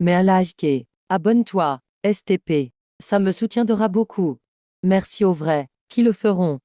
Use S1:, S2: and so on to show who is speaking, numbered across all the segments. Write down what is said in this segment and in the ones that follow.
S1: Mets un like, abonne-toi, STP. Ça me soutiendra beaucoup. Merci aux vrais, qui le feront.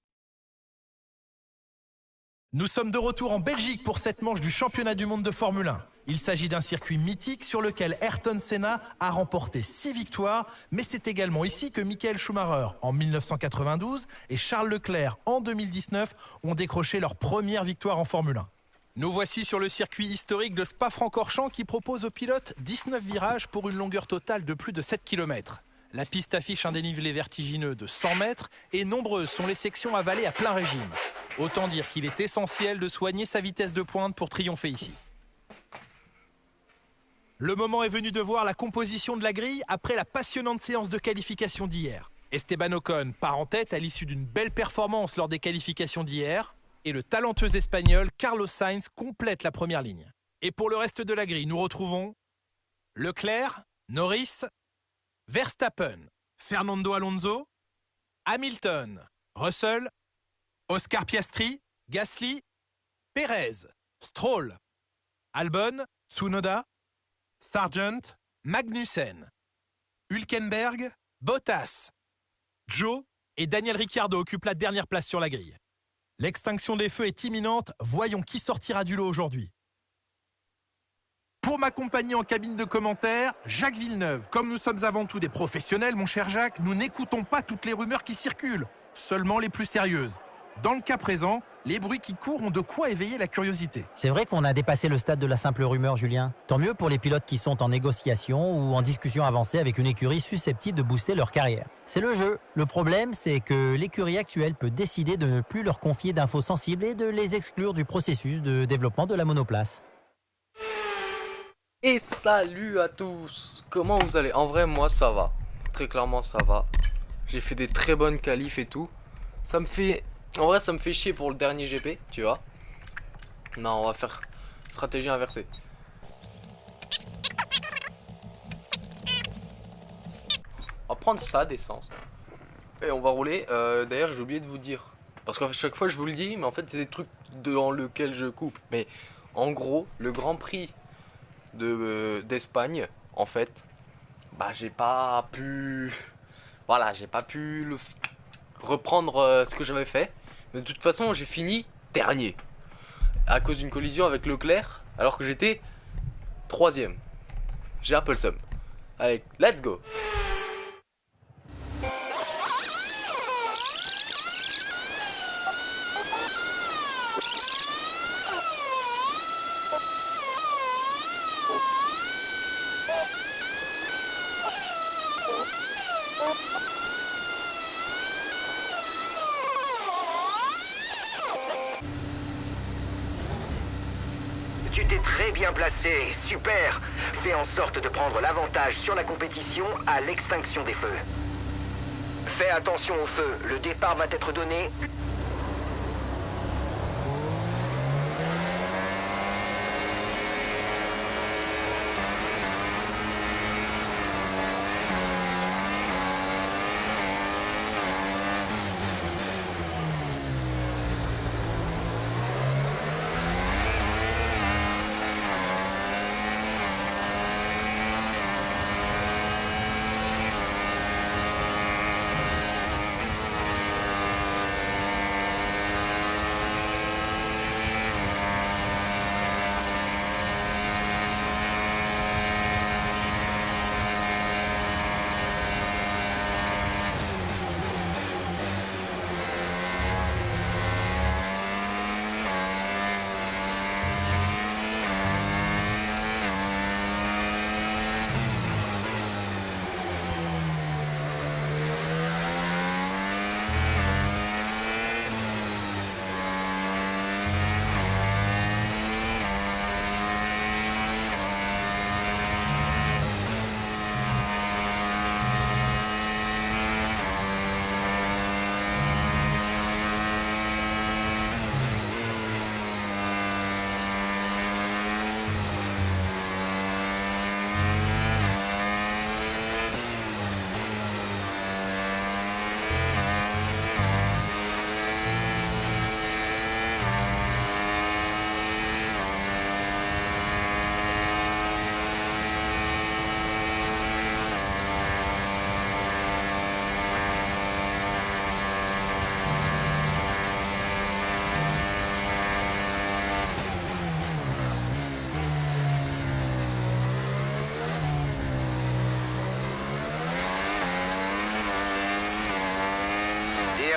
S2: Nous sommes de retour en Belgique pour cette manche du championnat du monde de Formule 1. Il s'agit d'un circuit mythique sur lequel Ayrton Senna a remporté 6 victoires, mais c'est également ici que Michael Schumacher en 1992 et Charles Leclerc en 2019 ont décroché leur première victoire en Formule 1. Nous voici sur le circuit historique de Spa-Francorchamps qui propose aux pilotes 19 virages pour une longueur totale de plus de 7 km. La piste affiche un dénivelé vertigineux de 100 mètres et nombreuses sont les sections avalées à plein régime. Autant dire qu'il est essentiel de soigner sa vitesse de pointe pour triompher ici. Le moment est venu de voir la composition de la grille après la passionnante séance de qualification d'hier. Esteban Ocon part en tête à l'issue d'une belle performance lors des qualifications d'hier et le talentueux espagnol Carlos Sainz complète la première ligne. Et pour le reste de la grille, nous retrouvons Leclerc, Norris, Verstappen, Fernando Alonso, Hamilton, Russell, Oscar Piastri, Gasly, Perez, Stroll, Albon, Tsunoda, Sargent, Magnussen, Hülkenberg, Bottas, Joe et Daniel Ricciardo occupent la dernière place sur la grille. L'extinction des feux est imminente, voyons qui sortira du lot aujourd'hui. Pour m'accompagner en cabine de commentaires, Jacques Villeneuve. Comme nous sommes avant tout des professionnels, mon cher Jacques, nous n'écoutons pas toutes les rumeurs qui circulent, seulement les plus sérieuses. Dans le cas présent, les bruits qui courent ont de quoi éveiller la curiosité.
S3: C'est vrai qu'on a dépassé le stade de la simple rumeur, Julien. Tant mieux pour les pilotes qui sont en négociation ou en discussion avancée avec une écurie susceptible de booster leur carrière. C'est le jeu. Le problème, c'est que l'écurie actuelle peut décider de ne plus leur confier d'infos sensibles et de les exclure du processus de développement de la monoplace.
S4: Et salut à tous. Comment vous allez? En vrai, moi ça va. Très clairement ça va. J'ai fait des très bonnes qualifs et tout. Ça me fait... En vrai ça me fait chier pour le dernier GP, tu vois. Non, on va faire stratégie inversée. On va prendre ça d'essence. Et on va rouler. D'ailleurs j'ai oublié de vous dire. Parce qu'à chaque fois je vous le dis, mais en fait c'est des trucs dans lesquels je coupe. Mais en gros, le Grand Prix d'Espagne, en fait, bah j'ai pas pu... Voilà, j'ai pas pu reprendre ce que j'avais fait. Mais de toute façon, j'ai fini dernier. À cause d'une collision avec Leclerc, alors que j'étais troisième. J'ai un peu le seum. Allez, let's go.
S5: Tu t'es très bien placé, super. Fais en sorte de prendre l'avantage sur la compétition à l'extinction des feux. Fais attention au feu, le départ va être donné.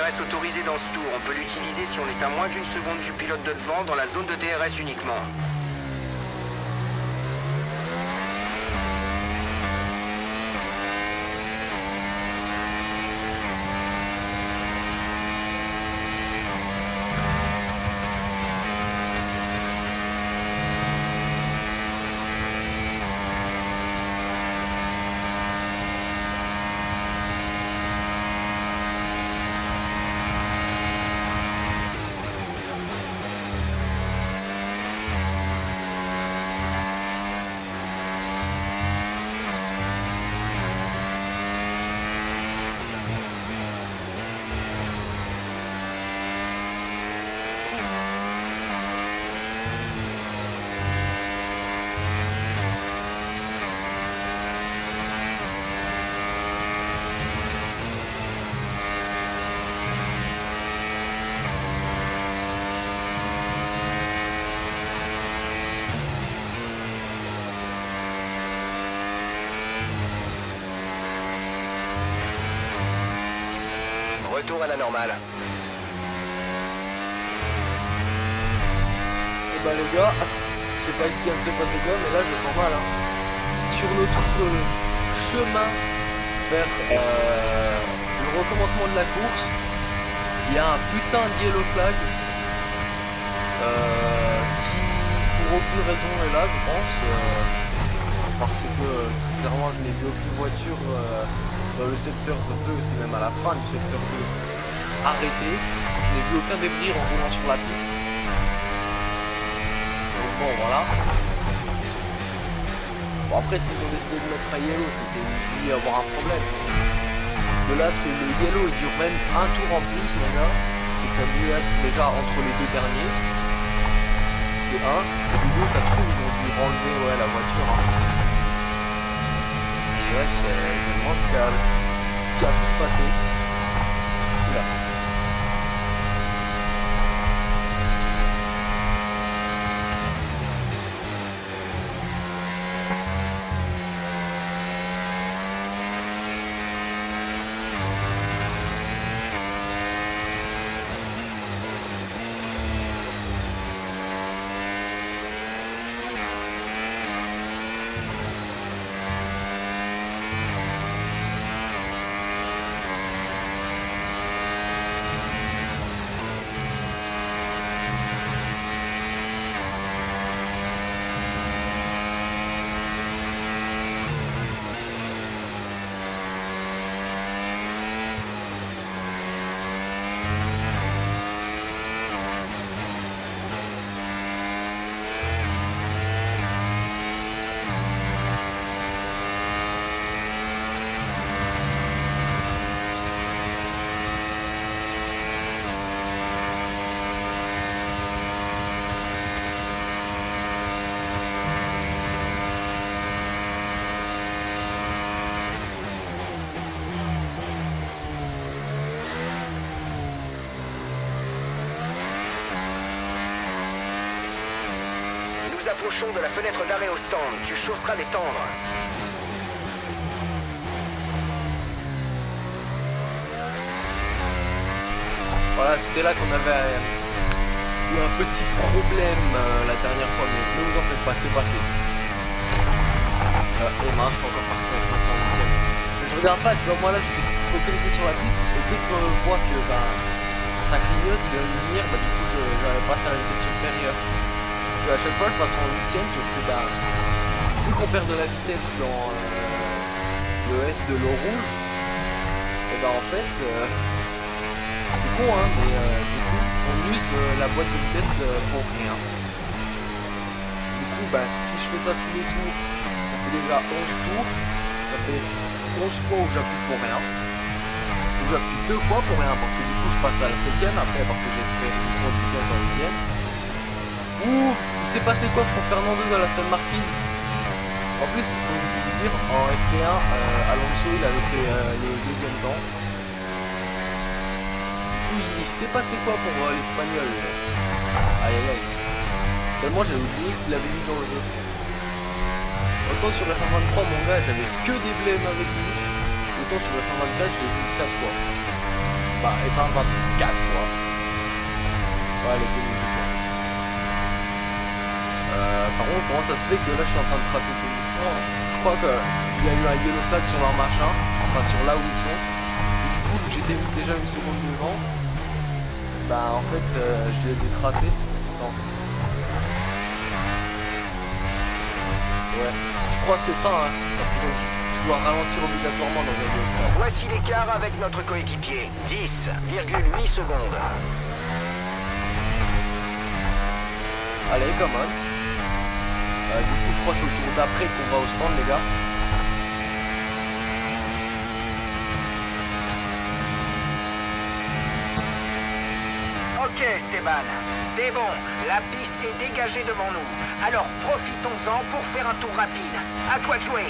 S5: DRS autorisé dans ce tour. On peut l'utiliser si on est à moins d'une seconde du pilote de devant dans la zone de DRS uniquement. Retour à la normale.
S6: Et bah les gars, je sais pas ce qui vient de se passer quoi, mais là je me sens mal. Sur notre chemin vers le recommencement de la course, il y a un putain de yellow flag qui pour aucune raison est là, je pense, parce que clairement je n'ai vu aucune voiture dans le secteur 2, c'est même à la fin du secteur 2 arrêté. Je n'ai vu aucun débris en roulant sur la piste. Donc bon voilà. Bon après s'ils ont décidé de mettre un yellow, c'était dû y avoir un problème. De là que le yellow il dure même un tour en plus mon gars, c'est qu'on dû être déjà entre les deux derniers. De 1, et de 2 ça se trouve ils ont dû enlever ouais, la voiture. Et ouais je me demande ce qui a pu se passer. Oula.
S5: Nous approchons de la fenêtre d'arrêt au stand. Tu chausseras les tendres.
S6: Voilà, c'était là qu'on avait eu un petit problème la dernière fois, mais ne vous en faites pas, c'est passé. Et mince, je suis encore parti avec mon 108ème. Mais je regarde pas, tu vois, moi là je suis focalisé sur la piste, et dès que je vois que ça clignote, il y a une lumière, du coup je passe à la vitesse supérieure. À chaque fois je passe en 8ème, sauf que vu qu'on perd de la vitesse dans le S de l'eau rouge, et en fait c'est con hein, mais du coup on use la boîte de vitesse pour rien. Du coup si je fais ça tous les tours, ça fait déjà 11 tours, ça fait 11 fois où j'appuie pour rien. Où j'appuie 2 fois pour rien parce que du coup je passe à la 7ème après parce que j'ai fait une fois de vitesse en 8ème. Ouh, il s'est passé quoi pour Fernando à la Aston Martin? En plus, il faut vous dire, en F1, Alonso il avait fait le deuxième temps. Du coup, il s'est passé quoi pour l'Espagnol? Aïe aïe aïe. Tellement j'ai oublié qu'il avait mis dans le jeu. Autant sur le F1 23, mon gars, j'avais que des blèmes avec lui. Autant sur le F1 24, je l'ai vu 4 fois. Bah, et ben 24 quoi. Ouais, les 2017. Par contre, comment ça se fait que là je suis en train de tracer tout le temps, hein. Je crois qu'il y a eu un yellow flag sur leur machin, enfin sur là où ils sont. Du coup, j'étais déjà une seconde devant. Bah en fait, je l'ai détracé. Attends. Ouais, je crois que c'est ça, hein. Donc, tu dois ralentir obligatoirement dans un yellow flag.
S5: Voici l'écart avec notre coéquipier. 10,8 secondes.
S6: Allez, come on. Du coup, je crois que c'est au tour d'après qu'on va au stand, les gars.
S5: Ok Esteban, c'est bon, la piste est dégagée devant nous. Alors profitons-en pour faire un tour rapide. À toi de jouer.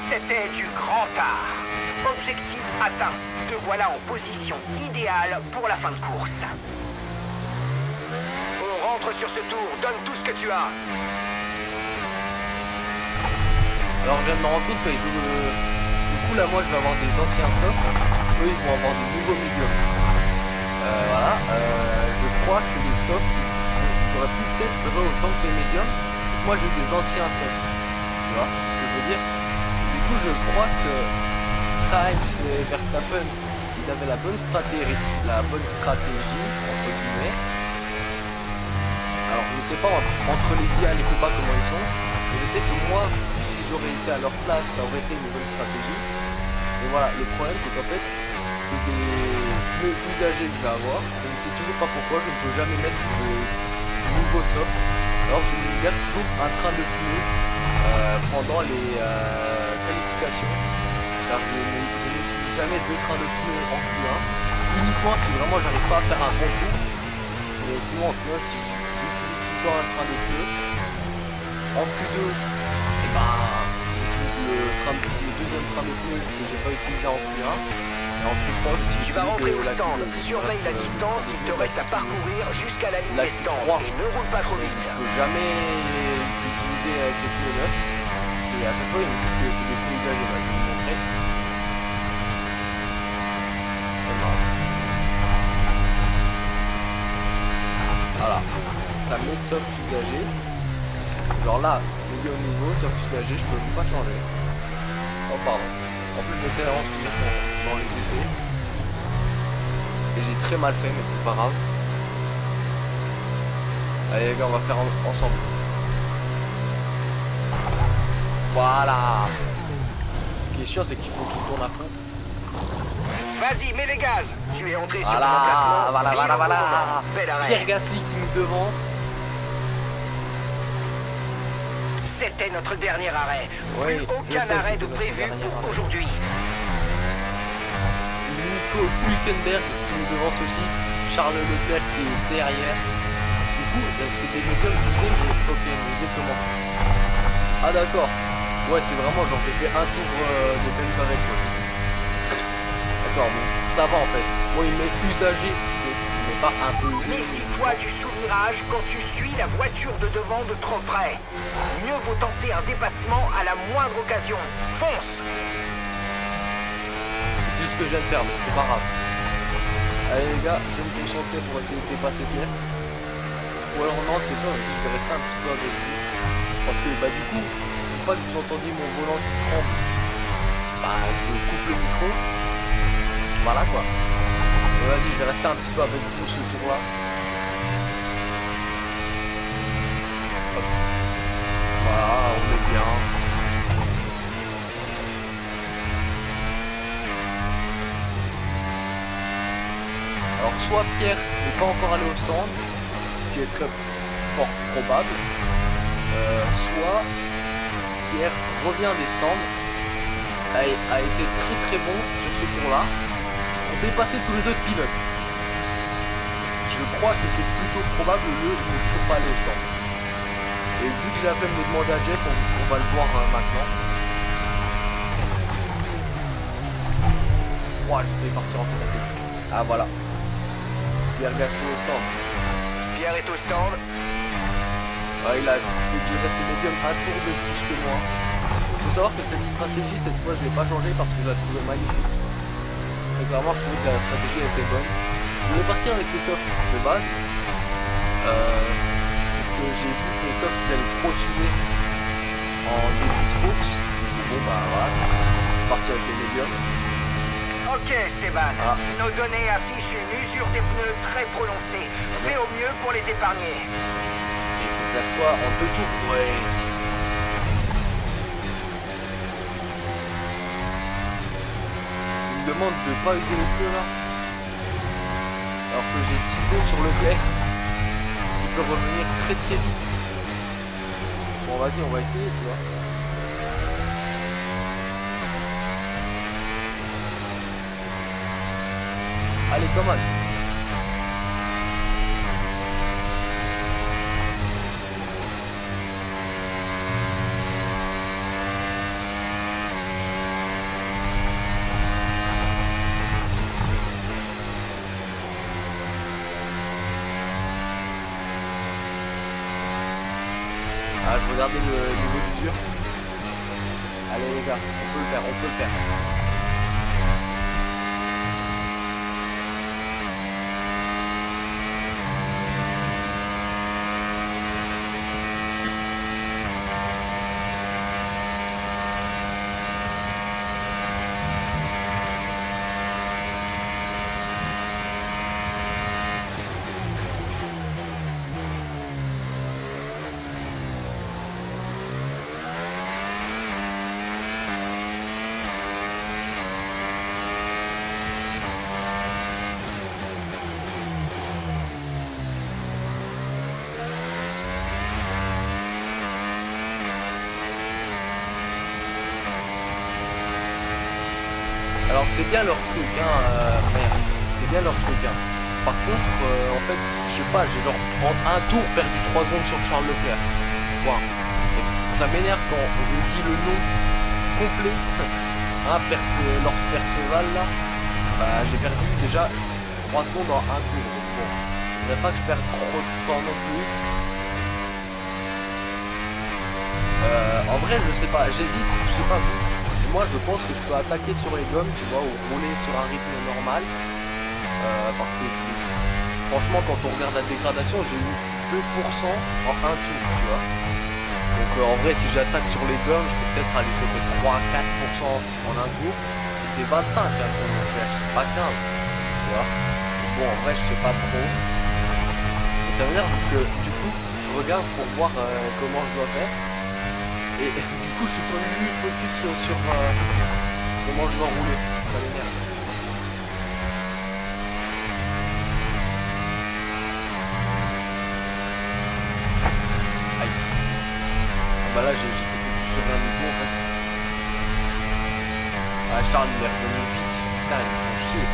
S5: C'était du grand art. Objectif atteint. Te voilà en position idéale pour la fin de course. On rentre sur ce tour. Donne tout ce que tu as.
S6: Alors je viens de me rendre compte que du coup là moi je vais avoir des anciens softs, eux ils vont avoir des nouveaux médiums. Voilà, je crois que les softs ils auraient pu peut-être durer autant que les médiums. Moi j'ai des anciens softs, tu vois ce que je veux dire. Du coup je crois que Sainz et Verstappen ils avaient la bonne stratégie entre guillemets. Alors je ne sais pas entre les IA et les combats comment ils sont, mais je sais que moi j'aurais été à leur place, ça aurait été une bonne stratégie. Et voilà, le problème c'est qu'en fait, c'est des pneus usagés que je vais avoir. Je ne sais toujours pas pourquoi, je ne peux jamais mettre de nouveau soft. Alors je me garde toujours un train de pneus pendant les qualifications. Car je n'utilise jamais deux trains de pneus en Q1. Uniquement si vraiment j'arrive pas à faire un bon coup. Mais sinon en Q1 j'utilise toujours un train de pneus. En Q2, et ben le deuxième train de pneus que j'ai pas utilisé en Q1 et en Q3
S5: tu vas rentrer au stand, surveille la distance qu'il te reste à parcourir jusqu'à la ligne des stands et ne roule pas trop vite.
S6: Je peux jamais utiliser ces pneus neufs, c'est à chaque fois il me dit que c'est des pneus usagés, je vais vous montrer. Voilà, ça met soft usagé. Genre là, milieu au niveau, soft usagé, je peux pas changer. Oh pardon. En plus je m'étais renseigné dans les essais. Et j'ai très mal fait mais c'est pas grave. Allez les gars, on va faire ensemble. Voilà. Ce qui est chiant c'est qu'il faut que tu tournes à fond.
S5: Vas-y, mets les gaz. Tu es entré sur ton
S6: Voilà,
S5: emplacement.
S6: voilà.
S5: Bel arrêt.
S6: Pierre Gasly qui nous devance.
S5: C'était notre dernier arrêt.
S6: Oui,
S5: Plus
S6: je
S5: aucun
S6: sais que
S5: arrêt de
S6: c'était notre
S5: prévu
S6: dernier
S5: pour
S6: arrêt.
S5: aujourd'hui.
S6: Nico Hülkenberg qui nous devance aussi. Charles Leclerc qui est derrière. Du coup, c'est des méthodes usées, mais ok, usées comment? Ah d'accord. Ouais, c'est vraiment genre j'ai fait un tour de belle avec quoi. D'accord, bon, ça va en fait. Moi il m'est usagé, mais pas un peu usé.
S5: Méfie-toi du sous-virage quand tu suis la voiture de devant de trop près. Mieux vaut tenter un dépassement à la moindre occasion. Fonce!
S6: C'est plus que je viens de faire, mais c'est pas grave. Allez les gars, je vais me concentrer pour essayer de dépasser Pierre. Ou alors non, c'est ça, je vais rester un petit peu avec vous. Parce que bah du coup, une fois que vous entendez mon volant qui tremble, bah je coupe le micro. Voilà quoi. Vas-y, je vais rester un petit peu avec vous ce tour là. Voilà, on est bien. Alors soit Pierre n'est pas encore allé au stand, ce qui est très fort probable, soit Pierre revient des stands, a été très bon sur ce tour-là, pour dépasser tous les autres pilotes. Je crois que c'est plutôt probable, le lieu où il ne faut pas aller au stand. Et vu que j'ai la flemme de demander à Jeff, on va le voir maintenant. Ouah, je vais partir en fait. Ah voilà. Pierre Gaston au stand.
S5: Pierre est au stand.
S6: Ah, il a duré ses médiums un tour de plus que moi. Il faut savoir que cette stratégie, cette fois, je l'ai pas changée parce que je la trouvais magnifique. Et clairement, je trouvais que la stratégie était bonne. Je voulais partir avec les softs de base. Sauf que j'ai vu que les softs ils allaient trop s'user en début de course. Bon bah voilà, je suis parti avec les médiums.
S5: Ok Esteban,
S6: Ah.
S5: nos données affichent une usure des pneus très prononcée. Fais au mieux pour les épargner.
S6: Et il faut faire quoi en 2 tours? Ouais. Il me demande de pas user les pneus là. Alors que j'ai 6 pneus sur le clair. Il peut revenir très vite. Bon vas-y, on va essayer, tu vois. Allez, come on. Ah, je regardais le niveau d'usure. Allez les gars, on peut le faire, on peut le faire. Alors c'est bien leur truc, frère. C'est bien leur truc, hein. Par contre, en fait, je sais pas, j'ai genre en un tour perdu 3 secondes sur Charles Leclerc. Wow. Et ça m'énerve quand je dis le nom complet, hein, leur Perceval là. Bah, j'ai perdu déjà 3 secondes en un tour. Donc bon, je voudrais pas que je perde trop de temps non plus. En vrai, je sais pas, j'hésite, je sais pas vous. Moi je pense que je peux attaquer sur les gommes, tu vois, ou rouler sur un rythme normal. Parce que franchement quand on regarde la dégradation, j'ai eu 2% en un tour, tu vois. Donc en vrai si j'attaque sur les gommes, je peux peut-être aller choper 3-4% en un tour. Et c'est 25 hein, qu'on en cherche, pas 15. Tu vois. Donc, bon en vrai je sais pas trop. Et ça veut dire que du coup je regarde pour voir comment je dois faire. Et du coup, je suis pas venu focus sur comment je dois rouler. Ça m'énerve. Aïe. Ah bah là, j'étais focus sur un niveau en fait. Ah, Charles, il est revenu vite. Putain, il me fait chier.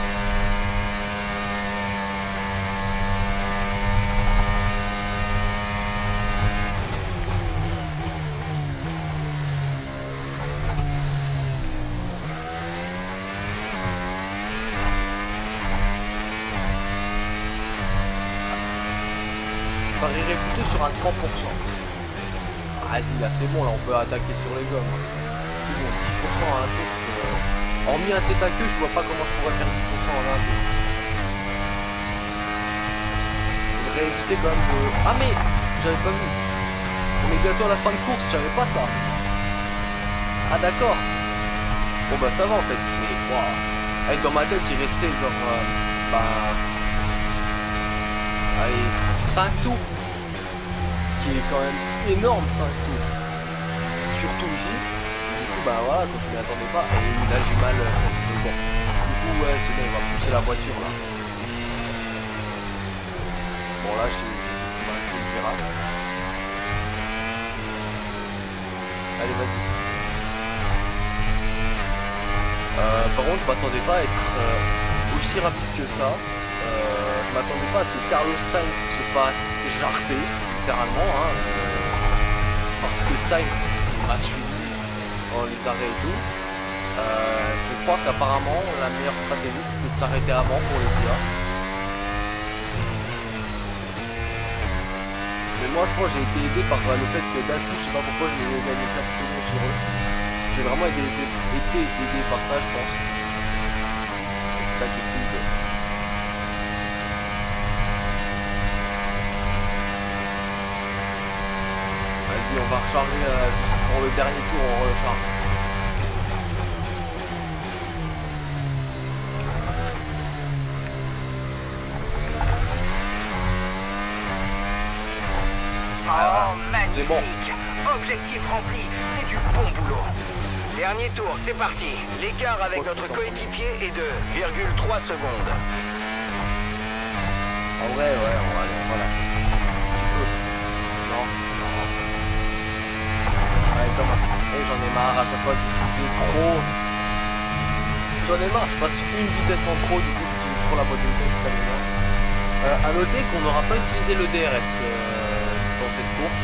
S6: Je parierais plutôt sur un 30%. Vas-y, là c'est bon, là on peut attaquer sur les gommes. C'est bon, 10% à un tour, Hormis un tête à queue, je vois pas comment je pourrais faire 10% en un tour. Faudrait éviter quand même de... Ah mais j'avais pas vu. On est bientôt à la fin de course, j'avais pas ça. Ah d'accord. Bon bah ça va en fait. Mais wow. Allez, dans ma tête il restait genre allez 5 tours. Ce qui est quand même énorme 5 tours. Surtout ici. Du coup bah voilà, donc je m'y attendais pas. Et là j'ai mal. Mais bon. Du coup ouais c'est bien, il va pousser la voiture là. Bon là j'ai mal fait le virage. Allez vas-y. Par contre je m'attendais pas à être aussi rapide que ça. Je m'attendais pas à ce que Carlos Sainz se fasse jarter littéralement hein, parce que Sainz m'a suivi dans les arrêts et tout. Je crois qu'apparemment la meilleure stratégie c'était de s'arrêter avant pour les IA. Mais moi je crois que j'ai été aidé par le fait que d'un coup je sais pas pourquoi je vais gagner 4 secondes sur eux. J'ai vraiment été aidé par ça je pense. C'est ça qui est cool. Vas-y on va recharger pour le dernier tour on recharge.
S5: Oh, magnifique.
S6: C'est bon.
S5: Objectif rempli, c'est du bon boulot. Dernier tour, c'est parti. L'écart avec notre coéquipier est de 0,3 secondes.
S6: En vrai, ouais, on va lâcher. Non. Ouais, Thomas. J'en ai marre à chaque fois d'utiliser trop. J'en ai marre, je passe une vitesse en trop, du coup j'utilise trop la boîte de vitesse, ça m'énerve. À noter qu'on n'aura pas utilisé le DRS dans cette course.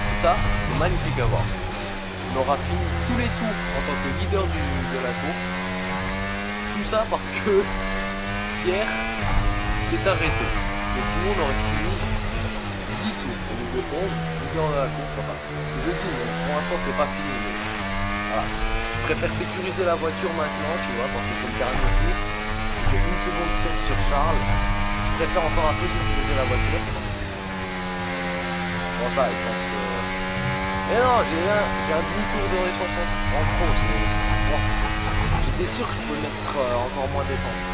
S6: Et ça, c'est magnifique à voir. On aura fini tous les tours en tant que leader de la course. Tout ça parce que Pierre s'est arrêté. Mais sinon on aurait fini 10 tours au lieu de 11 leader de la course. Enfin, je dis, mais pour l'instant c'est pas fini. Mais voilà. Je préfère sécuriser la voiture maintenant, tu vois, parce que c'est le dernier tour. J'ai une seconde tête sur Charles. Je préfère encore un peu sécuriser la voiture. Bon ça, essence... Mais non, j'ai un demi-tour de essence en pro, c'est bon. J'étais sûr que je pouvais mettre encore moins d'essence.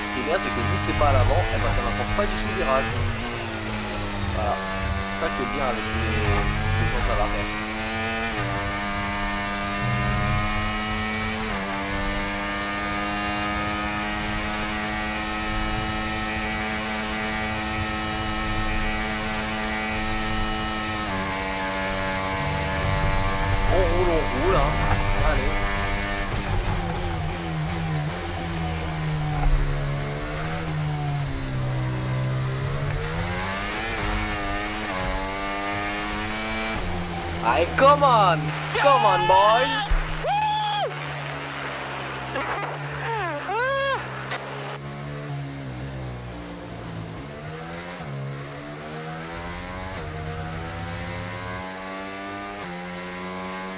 S6: Ce qui est bien, c'est que vu que c'est pas à l'avant, eh ben, ça n'apporte pas du tout le virage. Voilà. C'est ça qui est bien avec les essences à l'arrière. On roule, hein. Allez. Allez, come on, boy.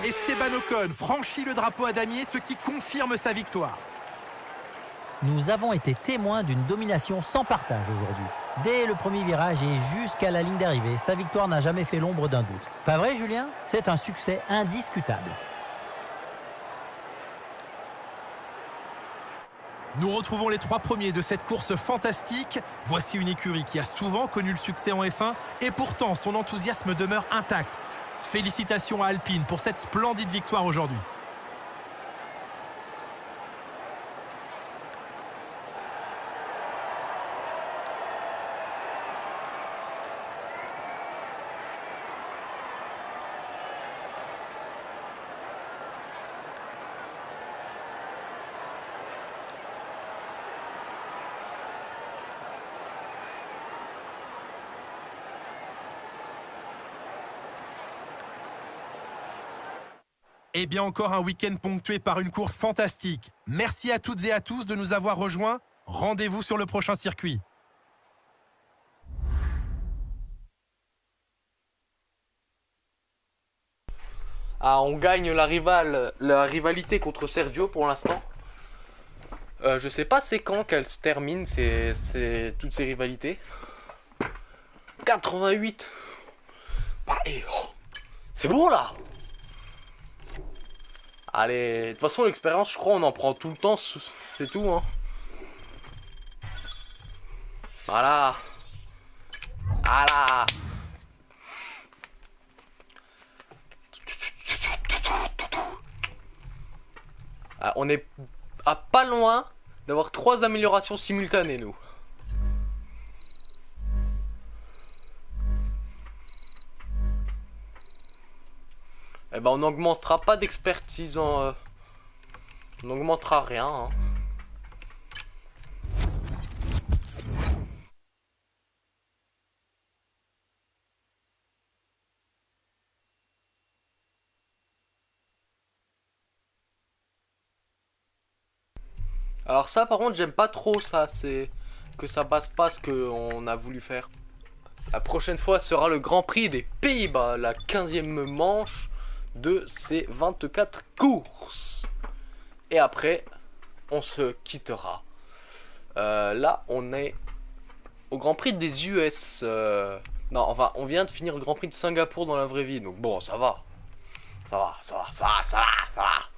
S2: Esteban Ocon franchit le drapeau à damier, ce qui confirme sa victoire.
S3: Nous avons été témoins d'une domination sans partage aujourd'hui. Dès le premier virage et jusqu'à la ligne d'arrivée, sa victoire n'a jamais fait l'ombre d'un doute. Pas vrai, Julien? C'est un succès indiscutable.
S2: Nous retrouvons les 3 premiers de cette course fantastique. Voici une écurie qui a souvent connu le succès en F1 et pourtant son enthousiasme demeure intact. Félicitations à Alpine pour cette splendide victoire aujourd'hui. Et bien encore un week-end ponctué par une course fantastique. Merci à toutes et à tous de nous avoir rejoints. Rendez-vous sur le prochain circuit.
S4: Ah, on gagne la rivalité contre Sergio pour l'instant. Je sais pas c'est quand qu'elle se termine toutes ces rivalités. 88. Bah, c'est bon là. Allez, de toute façon l'expérience je crois on en prend tout le temps, c'est tout hein. Voilà. Voilà. Ah, on est à pas loin d'avoir 3 améliorations simultanées nous. Eh ben on n'augmentera pas d'expertise on n'augmentera rien hein. Alors ça par contre j'aime pas trop ça, c'est que ça passe pas ce qu'on a voulu faire. La prochaine fois sera le Grand Prix des Pays-Bas, la 15e manche de ces 24 courses. Et après on se quittera. Là on est au Grand Prix des US. Non enfin on vient de finir le Grand Prix de Singapour dans la vraie vie, donc bon ça va. Ça va.